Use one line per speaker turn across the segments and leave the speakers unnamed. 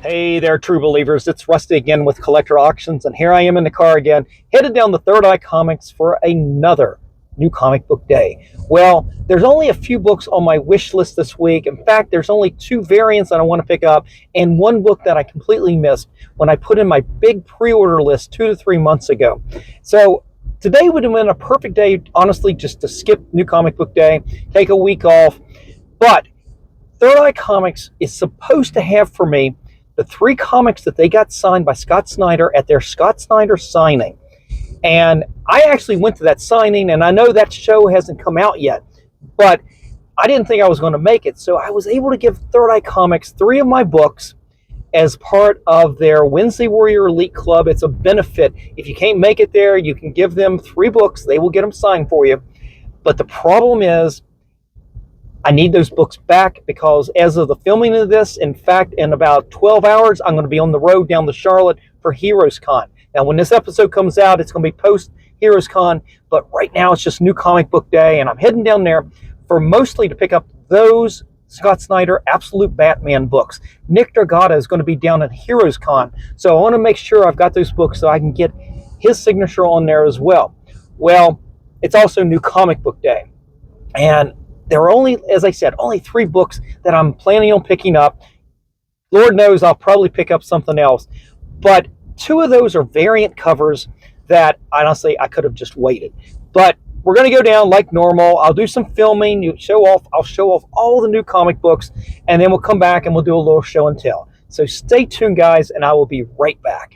Hey there, true believers. It's Rusty again with Collector Auctions, and here I am in the car again, headed down to Third Eye Comics for another new comic book day. Well, there's only a few books on my wish list this week. In fact, there's only two variants that I want to pick up, and one book that I completely missed when I put in my big pre-order list 2 to 3 months ago. So today would have been a perfect day, honestly, just to skip New Comic Book Day, take a week off. But Third Eye Comics is supposed to have for me the 3 comics that they got signed by Scott Snyder at their Scott Snyder signing. And I actually went to that signing, and I know that show hasn't come out yet, but I didn't think I was going to make it. So I was able to give Third Eye Comics 3 of my books as part of their Wednesday Warrior Elite Club. It's a benefit. If you can't make it there, you can give them 3 books. They will get them signed for you. But the problem is, I need those books back because as of the filming of this, in fact, in about 12 hours, I'm going to be on the road down to Charlotte for Heroes Con. Now, when this episode comes out, it's going to be post Heroes Con, but right now it's just New Comic Book Day, and I'm heading down there for mostly to pick up those Scott Snyder Absolute Batman books. Nick Dragata is going to be down at Heroes Con, so I want to make sure I've got those books so I can get his signature on there as well. Well, it's also New Comic Book Day, and there are only, as I said, only 3 books that I'm planning on picking up. Lord knows I'll probably pick up something else. But 2 of those are variant covers that, honestly, I could have just waited. But we're going to go down like normal. I'll do some filming. I'll show off all the new comic books. And then we'll come back and we'll do a little show and tell. So stay tuned, guys, and I will be right back.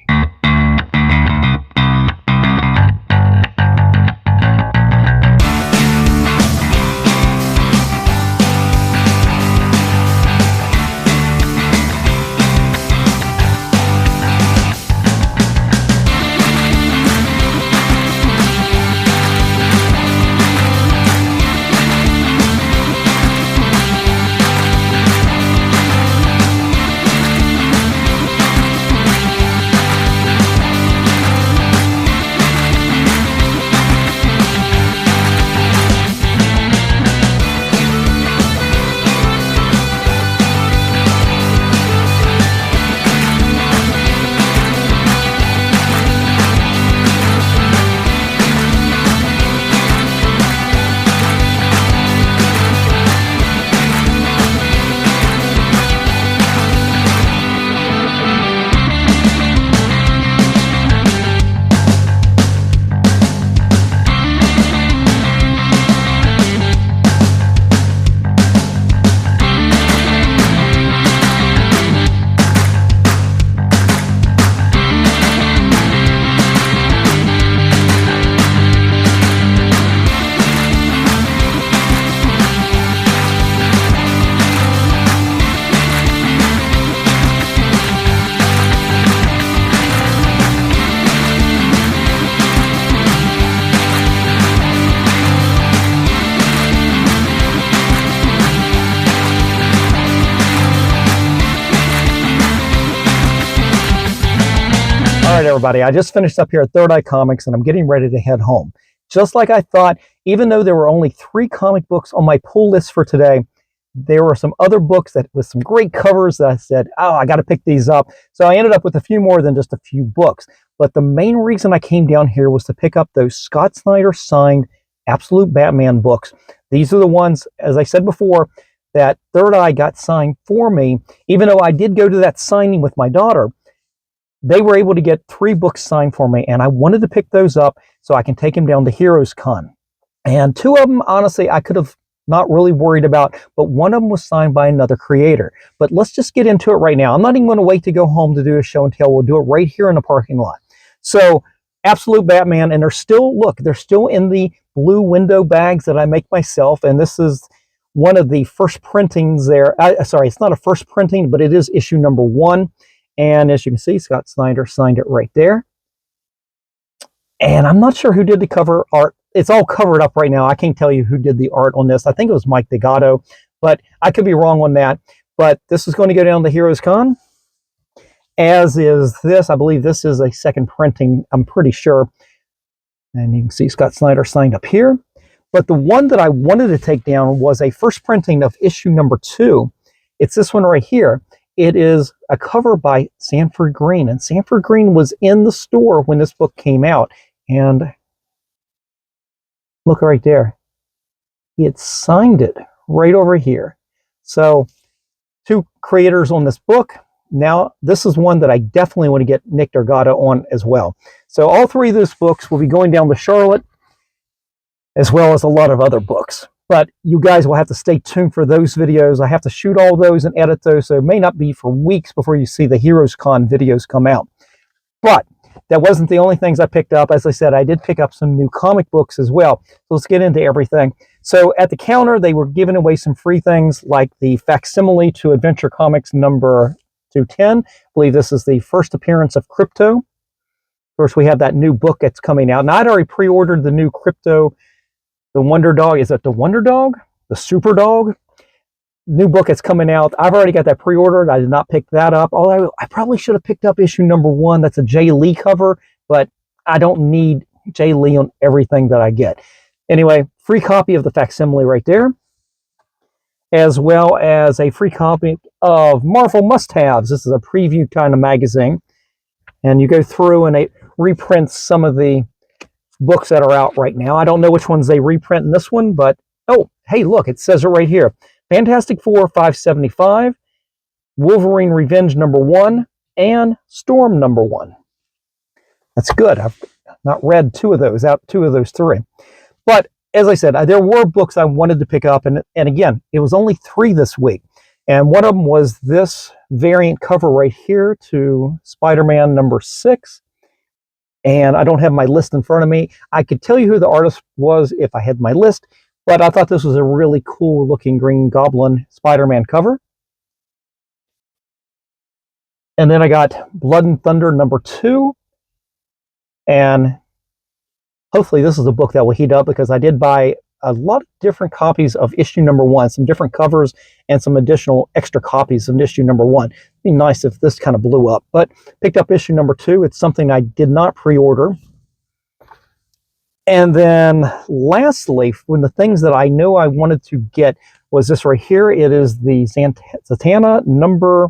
All right, everybody, I just finished up here at Third Eye Comics, and I'm getting ready to head home. Just like I thought, even though there were only 3 comic books on my pull list for today, there were some other books that with some great covers that I said, oh, I got to pick these up. So I ended up with a few more than just a few books. But the main reason I came down here was to pick up those Scott Snyder signed Absolute Batman books. These are the ones, as I said before, that Third Eye got signed for me. Even though I did go to that signing with my daughter, they were able to get 3 books signed for me, and I wanted to pick those up so I can take them down to Heroes Con. And 2 of them, honestly, I could have not really worried about, but one of them was signed by another creator. But let's just get into it right now. I'm not even going to wait to go home to do a show and tell. We'll do it right here in the parking lot. So, Absolute Batman, and they're still in the blue window bags that I make myself, and this is one of the first printings there. Sorry, it's not a first printing, but it is issue number 1. And as you can see, Scott Snyder signed it right there. And I'm not sure who did the cover art. It's all covered up right now. I can't tell you who did the art on this. I think it was Mike Degato, but I could be wrong on that. But this is going to go down to Heroes Con, as is this. I believe this is a second printing, I'm pretty sure. And you can see Scott Snyder signed up here. But the one that I wanted to take down was a first printing of issue number 2. It's this one right here. It is a cover by Sanford Green, and Sanford Green was in the store when this book came out. And look right there. He had signed it right over here. So, two creators on this book. Now, this is one that I definitely want to get Nick Dargata on as well. So, all three of those books will be going down to Charlotte, as well as a lot of other books. But you guys will have to stay tuned for those videos. I have to shoot all those and edit those, so it may not be for weeks before you see the Heroes Con videos come out. But that wasn't the only things I picked up. As I said, I did pick up some new comic books as well. So let's get into everything. So at the counter, they were giving away some free things like the facsimile to Adventure Comics number 210. I believe this is the first appearance of Crypto. Of course, we have that new book that's coming out. And I'd already pre-ordered the new Crypto, the Wonder Dog. Is it the Wonder Dog? The Super Dog? New book that's coming out. I've already got that pre-ordered. I did not pick that up. Although I probably should have picked up issue number 1. That's a Jay Lee cover, but I don't need Jay Lee on everything that I get. Anyway, free copy of the facsimile right there, as well as a free copy of Marvel Must-Haves. This is a preview kind of magazine, and you go through and it reprints some of the books that are out right now. I don't know which ones they reprint in this one, but oh, hey, look, it says it right here. Fantastic Four 575, Wolverine Revenge number 1, and Storm number 1. That's good. I've not read two of those 3. But as I said, there were books I wanted to pick up, and again, it was only 3 this week. And one of them was this variant cover right here to Spider-Man number 6. And I don't have my list in front of me. I could tell you who the artist was if I had my list, but I thought this was a really cool looking Green Goblin Spider-Man cover. And then I got Blood and Thunder number 2. And hopefully this is a book that will heat up, because I did buy a lot of different copies of issue number 1, some different covers and some additional extra copies of issue number 1. It'd be nice if this kind of blew up, but picked up issue number 2. It's something I did not pre-order. And then lastly, when the things that I know I wanted to get was this right here. It is the Zatanna number,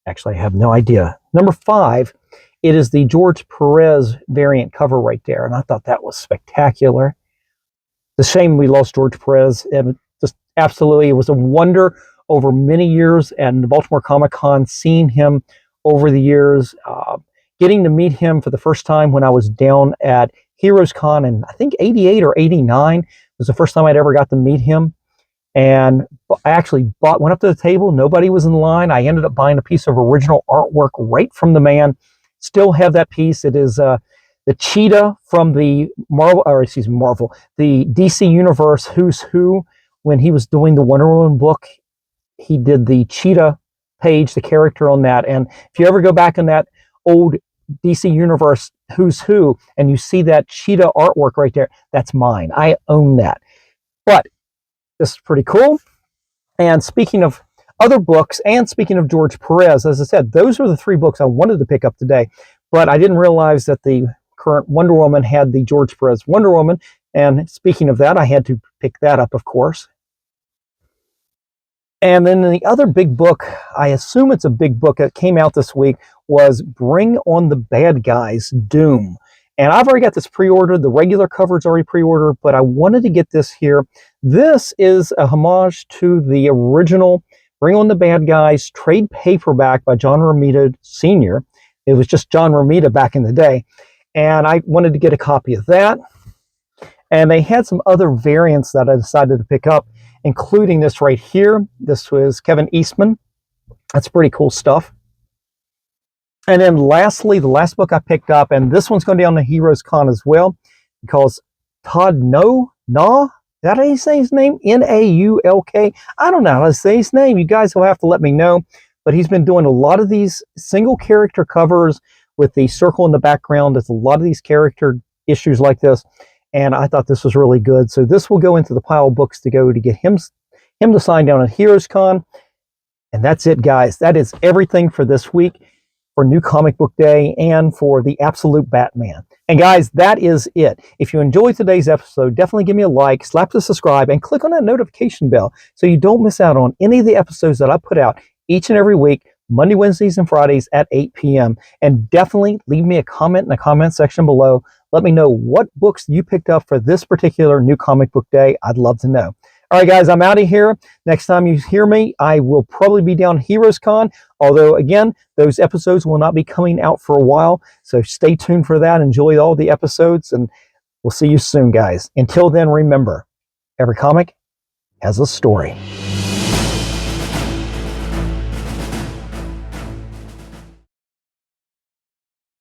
actually I have no idea, number 5. It is the George Perez variant cover right there, and I thought that was spectacular. It's a shame we lost George Perez, and just absolutely, it was a wonder over many years, and the Baltimore Comic-Con, seeing him over the years, getting to meet him for the first time when I was down at Heroes Con in, I think, 88 or 89 was the first time I'd ever got to meet him. And I actually went up to the table. Nobody was in line. I ended up buying a piece of original artwork right from the man. Still have that piece. It is the cheetah from the the DC Universe Who's Who. When he was doing the Wonder Woman book, he did the cheetah page, the character on that. And if you ever go back in that old DC Universe Who's Who and you see that cheetah artwork right there, that's mine. I own that. But this is pretty cool. And speaking of other books, and speaking of George Perez, as I said, those are the 3 books I wanted to pick up today, but I didn't realize that the current Wonder Woman had the George Perez Wonder Woman, and speaking of that, I had to pick that up, of course. And then the other big book, I assume it's a big book that came out this week, was Bring on the Bad Guys, Doom. And I've already got this pre-ordered. The regular cover's already pre-ordered, but I wanted to get this here. This is a homage to the original Bring on the Bad Guys trade paperback by John Romita Sr. It was just John Romita back in the day. And I wanted to get a copy of that. And they had some other variants that I decided to pick up, including this right here. This was Kevin Eastman. That's pretty cool stuff. And then lastly, the last book I picked up, and this one's going down to Heroes Con as well, because Todd Naulk, is that how you say his name? Naulk? I don't know how to say his name. You guys will have to let me know. But he's been doing a lot of these single character covers with the circle in the background. There's a lot of these character issues like this. And I thought this was really good. So this will go into the pile of books to go to get him to sign down at Heroes Con. And that's it, guys. That is everything for this week, for New Comic Book Day, and for the Absolute Batman. And guys, that is it. If you enjoyed today's episode, definitely give me a like, slap the subscribe, and click on that notification bell so you don't miss out on any of the episodes that I put out each and every week Monday, Wednesdays, and Fridays at 8 p.m. And definitely leave me a comment in the comment section below. Let me know what books you picked up for this particular new comic book day. I'd love to know. All right, guys, I'm out of here. Next time you hear me, I will probably be down Heroes Con. Although, again, those episodes will not be coming out for a while. So stay tuned for that. Enjoy all the episodes, and we'll see you soon, guys. Until then, remember, every comic has a story.